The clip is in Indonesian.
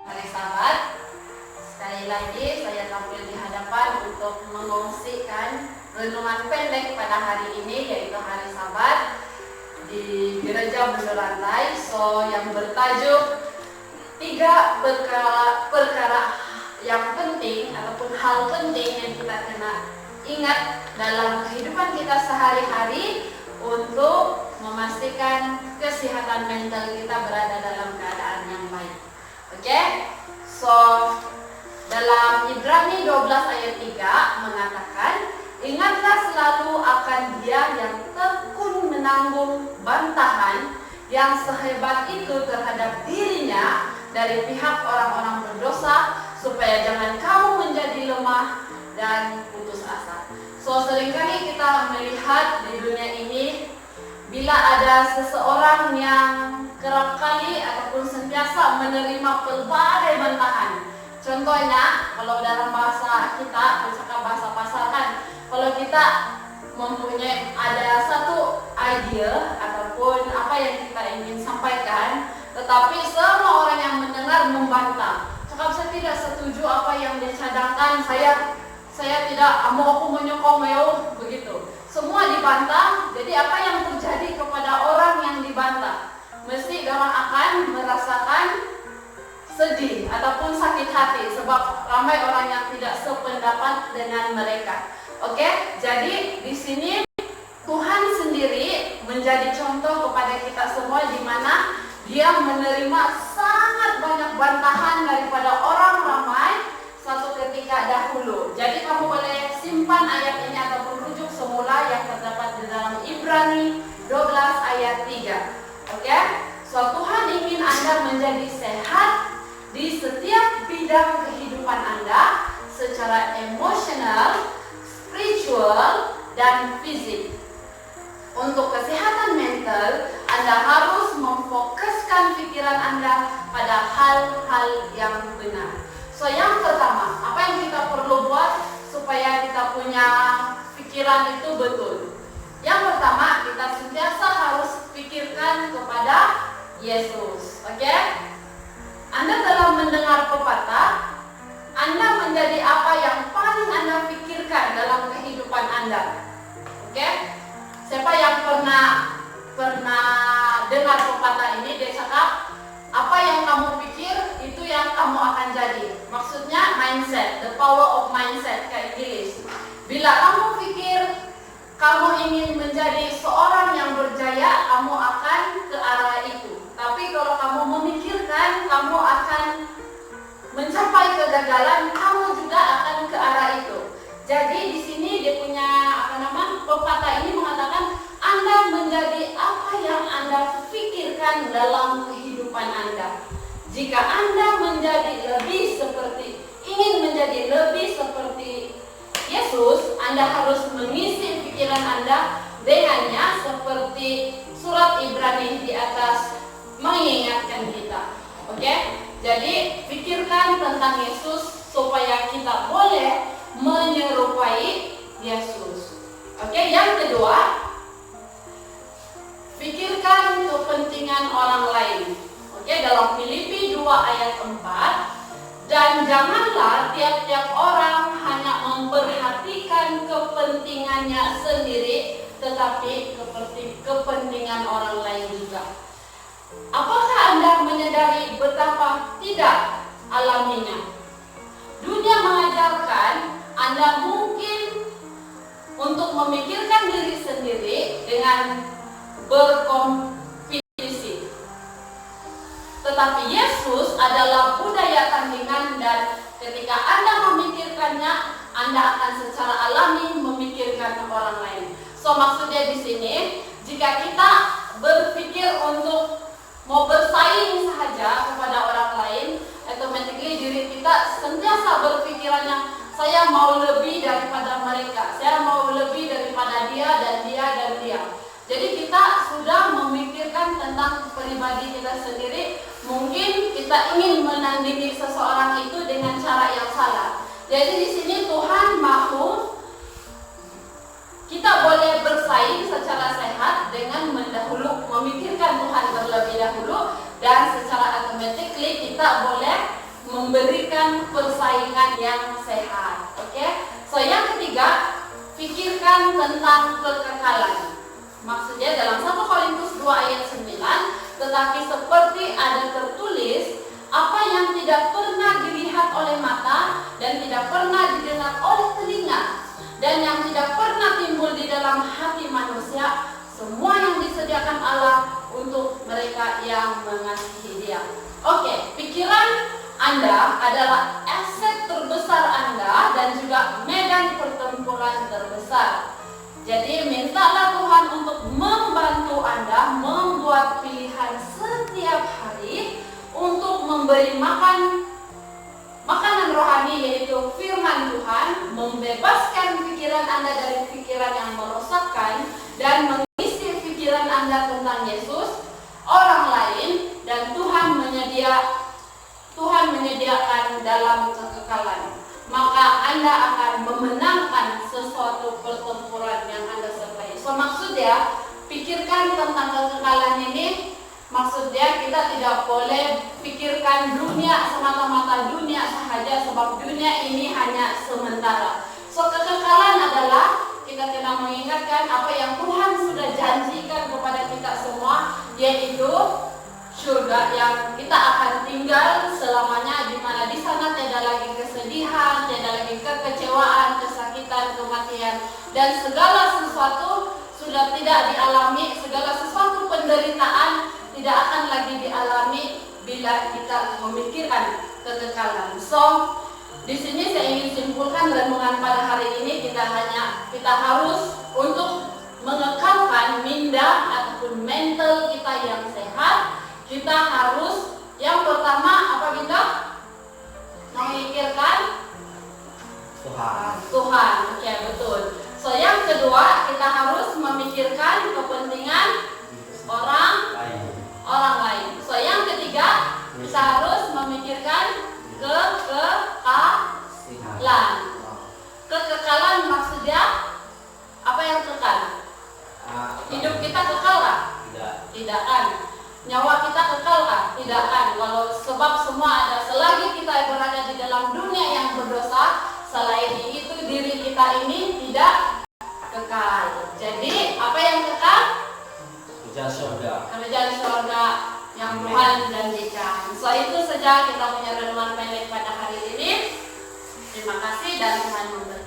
Hari Sabat, sekali lagi saya tampil di hadapan untuk mengungsikan renungan pendek pada hari ini, yaitu hari Sabat di Gereja Bendul Rantai. Yang bertajuk 3 perkara yang penting ataupun hal penting yang kita kena ingat dalam kehidupan kita sehari-hari untuk memastikan kesehatan mental kita berada dalam keadaan yang baik. Oke? Dalam Ibrani 12 ayat 3 mengatakan, ingatlah selalu akan Dia yang tekun menanggung bantahan yang sehebat itu terhadap dirinya dari pihak orang-orang berdosa, supaya jangan kamu menjadi lemah dan putus asa. Seringkali kita melihat di dunia ini, bila ada seseorang yang kerap kali ataupun sentiasa menerima pelbagai bantahan. Contohnya, kalau dalam bahasa kita, misalkan bahasa pasar kan, kalau kita mempunyai ada satu ide ataupun apa yang kita ingin sampaikan, tetapi semua orang yang mendengar membantah. Cakap saya tidak setuju apa yang dicadangkan, saya tidak mau, aku menyokong begitu. Semua dibantah. Jadi apa yang terjadi kepada orang yang dibantah? Mesti orang akan merasakan sedih ataupun sakit hati, sebab ramai orang yang tidak sependapat dengan mereka. Oke, jadi di sini Tuhan sendiri menjadi contoh kepada kita semua, di mana Dia menerima sangat banyak bantahan daripada orang ramai suatu ketika dahulu. Jadi kamu boleh simpan ayat ini ataupun rujuk semula yang terdapat di dalam Ibrani 12 ayat 3. Oke? Tuhan ingin Anda menjadi sehat di setiap bidang kehidupan Anda, secara emosional, spiritual, dan fisik. Untuk kesehatan mental, Anda harus memfokuskan pikiran Anda pada hal-hal yang benar. Yang pertama, apa yang kita perlu buat supaya kita punya pikiran itu betul? Yang pertama, kita sentiasa harus pikirkan kepada Yesus. Oke? Anda telah mendengar pepatah, Anda menjadi apa yang paling Anda pikirkan dalam kehidupan Anda. Oke? Siapa yang pernah dengar pepatah ini? Dia cakap, apa yang kamu pikir itu yang kamu akan jadi. Maksudnya mindset, the power of mindset kayak Inggris. Bila kamu pikir kamu ingin menjadi seorang yang berjaya, kamu akan ke arah itu. Tapi kalau kamu memikirkan kamu akan mencapai kegagalan, kamu juga akan ke arah itu. Jadi di sini dia punya pepatah ini mengatakan, Anda menjadi apa yang Anda pikirkan dalam kehidupan Anda. Jika Anda ingin menjadi lebih seperti Yesus, Anda harus mengisi pikiran Anda dengannya, seperti surat Ibrani di atas mengingatkan kita. Oke? Jadi pikirkan tentang Yesus supaya kita boleh menyerupai Yesus. Oke, yang kedua, pikirkan kepentingan orang lain. Oke, dalam Filipi 2 ayat 4, dan janganlah tiap-tiap orang hanya memperhatikan kepentingannya sendiri, tetapi kepentingan orang lain juga. Apakah Anda menyadari betapa tidak alaminya? Dunia mengajarkan Anda mungkin untuk memikirkan diri sendiri dengan berkompetisi. Tetapi Yesus adalah budaya tandingan, dan ketika Anda memikirkannya, Anda akan secara alami memikirkan orang lain. Maksudnya di sini, jika kita berpikir untuk mau bersaing saja kepada orang lain, automatically diri kita sentiasa berpikirannya, saya mau lebih daripada mereka, saya mau lebih daripada dia dan dia dan dia. Jadi kita sudah memikirkan tentang pribadi kita sendiri. Mungkin kita ingin menandingi seseorang itu dengan cara yang salah. Jadi di sini Tuhan mau kita boleh bersaing secara sehat dengan memikirkan Tuhan terlebih dahulu, dan secara automatically kita boleh memberikan persaingan yang sehat. Oke? So yang ketiga, pikirkan tentang kekekalan. Maksudnya dalam 1 Korintus 2 ayat 9, tetapi seperti ada tertulis, apa yang tidak pernah dilihat oleh mata dan tidak pernah didengar oleh telinga dan yang tidak pernah timbul di dalam hati manusia, semua yang disediakan Allah untuk mereka yang mengasihi Dia. Oke, pikiran Anda adalah aset terbesar Anda dan juga medan pertempuran terbesar. Jadi mintalah Tuhan untuk membantu Anda membuat pilihan setiap hari untuk memberi makanan rohani, yaitu firman Tuhan, membebaskan pikiran Anda dari pikiran yang merosakkan dan mengisi pikiran Anda tentang Yesus, orang lain, dan Tuhan menyediakan dalam kekekalan. Maka Anda akan memenangkan sesuatu pertempuran yang Anda sertai. So maksudnya, pikirkan tentang kekekalan ini. Maksudnya kita tidak boleh pikirkan dunia semata-mata dunia sahaja, sebab dunia ini hanya sementara. So kekekalan adalah kita tidak mengingatkan apa yang Tuhan sudah janjikan kepada kita semua, yaitu surga yang kita akan tinggal selamanya, di mana di sana tidak lagi kesedihan, tidak lagi kekecewaan, kesakitan, kematian, dan segala sesuatu sudah tidak dialami, segala sesuatu penderitaan tidak akan lagi dialami bila kita memikirkan kekekalan. So, di sini saya ingin simpulkan renungan pada hari ini, kita harus untuk mengekalkan minda ataupun mental kita yang sehat. Kita harus yang pertama apa Binda? Memikirkan Tuhan. Oke, betul. So yang kedua, kita harus memikirkan kepentingan orang lain. So yang ketiga, kita harus memikirkan kekekalan. Kekekalan maksudnya apa yang kekal? Hidup kita kekal kah? Tidak kan? Nyawa kita kekal kah? Tidak kan? Sebab semua ada, selagi kita berada di dalam dunia yang berdosa, selain itu diri kita ini tidak kekal. Jadi apa yang kekal? Kerajaan surga yang Tuhan janjikan. So itu saja kita punya renungan pendek pada hari ini. Terima kasih dan Tuhan memberkati.